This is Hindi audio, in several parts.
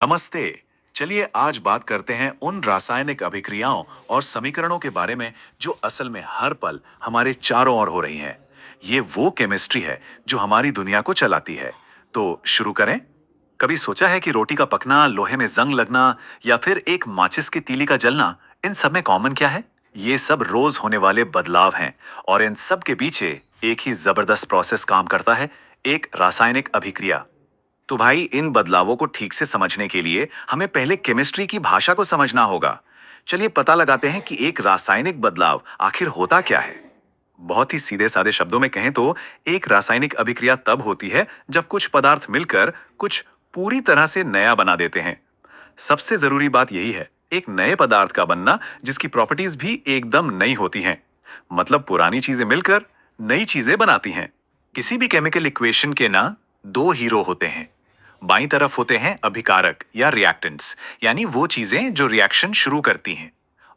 नमस्ते। चलिए आज बात करते हैं उन रासायनिक अभिक्रियाओं और समीकरणों के बारे में जो असल में हर पल हमारे चारों ओर हो रही हैं। ये वो केमिस्ट्री है जो हमारी दुनिया को चलाती है। तो शुरू करें। कभी सोचा है कि रोटी का पकना, लोहे में जंग लगना या फिर एक माचिस की तीली का जलना, इन सब में कॉमन क्या है? ये सब रोज होने वाले बदलाव हैं और इन सब के पीछे एक ही जबरदस्त प्रोसेस काम करता है, एक रासायनिक अभिक्रिया। तो भाई इन बदलावों को ठीक से समझने के लिए हमें पहले केमिस्ट्री की भाषा को समझना होगा। चलिए पता लगाते हैं कि एक रासायनिक बदलाव आखिर होता क्या है। बहुत ही सीधे सादे शब्दों में कहें तो एक रासायनिक अभिक्रिया तब होती है जब कुछ पदार्थ मिलकर कुछ पूरी तरह से नया बना देते हैं। सबसे जरूरी बात यही है, एक नए पदार्थ का बनना जिसकी प्रॉपर्टीज भी एकदम नई होती हैं। मतलब पुरानी चीजें मिलकर नई चीजें बनाती हैं। किसी भी केमिकल इक्वेशन के ना दो हीरो होते हैं। बाईं तरफ होते हैं अभिकारक या रिएक्टेंट्स, यानी वो चीजें जो रिएक्शन शुरू करती हैं।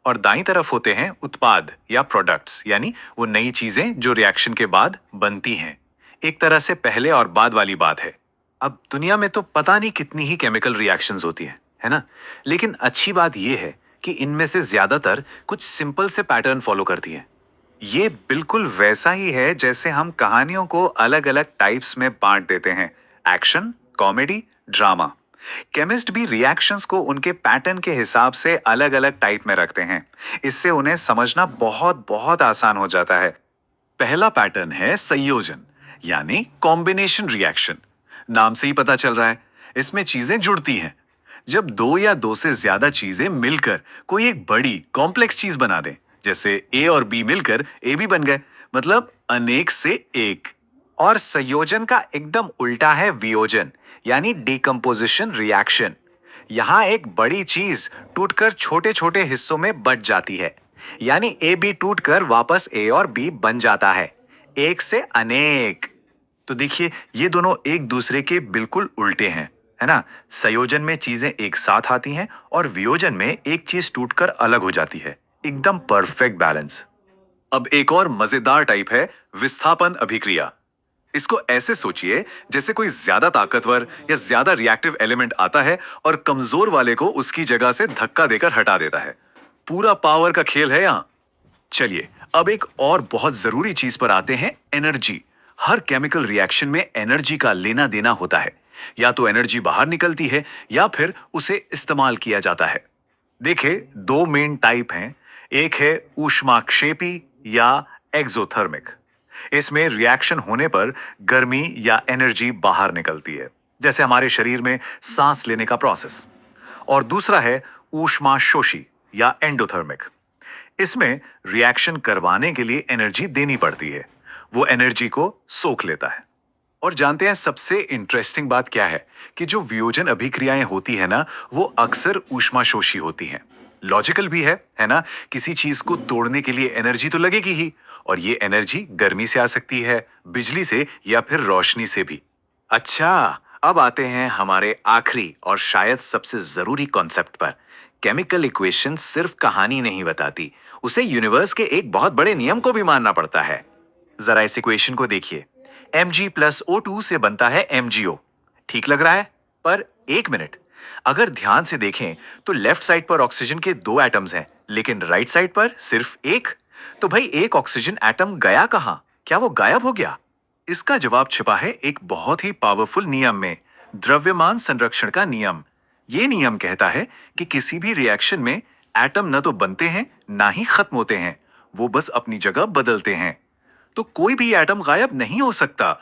और दाईं तरफ होते हैं उत्पाद या प्रोडक्ट्स, यानी वो नई चीजें जो रिएक्शन के बाद बनती हैं। एक तरह से पहले और बाद वाली बात है। अब दुनिया में तो पता नहीं कितनी ही केमिकल रिएक्शंस होती है ना? लेकिन अच्छी बात यह है कि इनमें से ज्यादातर कुछ सिंपल से पैटर्न फॉलो करती हैं। ये बिल्कुल वैसा ही है जैसे हम कहानियों को अलग अलग टाइप्स में बांट देते हैं, एक्शन, कॉमेडी, ड्रामा। केमिस्ट भी रिएक्शंस को उनके पैटर्न के हिसाब से अलग अलग टाइप में रखते हैं। इससे उन्हें समझना बहुत बहुत आसान हो जाता है। पहला पैटर्न है संयोजन, यानी कॉम्बिनेशन रिएक्शन। नाम से ही पता चल रहा है, इसमें चीजें जुड़ती हैं। जब दो या दो से ज्यादा चीजें मिलकर कोई एक बड़ी कॉम्प्लेक्स चीज बना दें, जैसे ए और बी मिलकर ए बी बन गए, मतलब अनेक से एक। और संयोजन का एकदम उल्टा है वियोजन, यानी डिकम्पोजिशन रिएक्शन। यहां एक बड़ी चीज टूटकर छोटे छोटे हिस्सों में बट जाती है, यानी ए बी टूटकर वापस ए और बी बन जाता है, एक से अनेक। तो देखिए, ये दोनों एक दूसरे के बिल्कुल उल्टे हैं, है ना? संयोजन में चीजें एक साथ आती हैं और वियोजन में एक चीज टूटकर अलग हो जाती है। एकदम परफेक्ट बैलेंस। अब एक और मजेदार टाइप है विस्थापन अभिक्रिया। इसको ऐसे सोचिए जैसे कोई ज्यादा ताकतवर या ज्यादा रिएक्टिव एलिमेंट आता है और कमजोर वाले को उसकी जगह से धक्का देकर हटा देता है। पूरा पावर का खेल है यहाँ। चलिए अब एक और बहुत जरूरी चीज पर आते हैं, एनर्जी। हर केमिकल रिएक्शन में एनर्जी का लेना देना होता है। या तो एनर्जी बाहर निकलती है या फिर उसे इस्तेमाल किया जाता है। देखिए, दो मेन टाइप हैं। एक है ऊष्माक्षेपी या एक्सोथर्मिक। इसमें रिएक्शन होने पर गर्मी या एनर्जी बाहर निकलती है, जैसे हमारे शरीर में सांस लेने का प्रोसेस। और दूसरा है ऊष्माशोषी या एंडोथर्मिक। इसमें रिएक्शन करवाने के लिए एनर्जी देनी पड़ती है, वो एनर्जी को सोख लेता है। और जानते हैं सबसे इंटरेस्टिंग बात क्या है? कि जो वियोजन अभिक्रियाएं होती है ना, वो अक्सर ऊष्माशोषी होती हैं। लॉजिकल भी है ना? किसी चीज को तोड़ने के लिए एनर्जी तो लगेगी ही, और ये एनर्जी गर्मी से आ सकती है, बिजली से या फिर रोशनी से भी। अच्छा, अब आते हैं हमारे आखिरी और शायद सबसे जरूरी कॉन्सेप्ट पर। केमिकल इक्वेशन सिर्फ कहानी नहीं बताती, उसे यूनिवर्स के एक बहुत बड़े नियम को भी मानना पड़ता है। जरा इस इक्वेशन को देखिए। Mg+O2 से बनता है MgO। ठीक लग रहा है? पर एक मिनट, अगर ध्यान से देखें तो लेफ्ट साइड पर ऑक्सीजन के दो एटम्स हैं, लेकिन राइट साइड पर सिर्फ एक। तो भाई एक ऑक्सीजन एटम गया कहां? क्या वो गायब हो गया? इसका जवाब छिपा है एक बहुत ही पावरफुल नियम में, द्रव्यमान संरक्षण का नियम। ये नियम कहता है कि किसी भी रिएक्शन में एटम न तो बनते हैं ना ही खत्म होते हैं, वो बस अपनी जगह बदलते हैं। तो कोई भी एटम गायब नहीं हो सकता।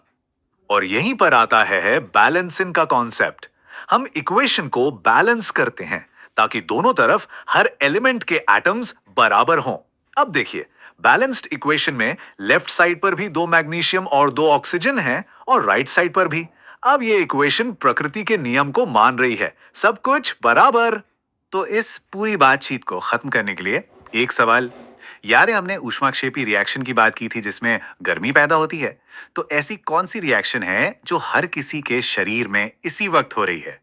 और यहीं पर आता है बैलेंसिंग का कॉन्सेप्ट। हम इक्वेशन को बैलेंस करते हैं ताकि दोनों तरफ हर एलिमेंट के एटम्स बराबर हों। अब देखिए, बैलेंस्ड इक्वेशन में लेफ्ट साइड पर भी दो मैग्नीशियम और दो ऑक्सीजन हैं और राइट साइड पर भी। अब ये इक्वेशन प्रकृति के नियम को मान रही है, सब कुछ बराबर। तो इस पूरी बातचीत को खत्म करने के लिए एक सवाल। यार, हमने ऊष्माक्षेपी रिएक्शन की बात की थी जिसमें गर्मी पैदा होती है। तो ऐसी कौन सी रिएक्शन है जो हर किसी के शरीर में इसी वक्त हो रही है?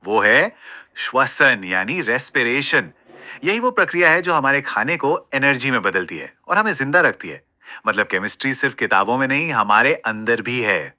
वो है श्वसन, यानी रेस्पिरेशन। यही वो प्रक्रिया है जो हमारे खाने को एनर्जी में बदलती है और हमें जिंदा रखती है। मतलब केमिस्ट्री सिर्फ किताबों में नहीं, हमारे अंदर भी है।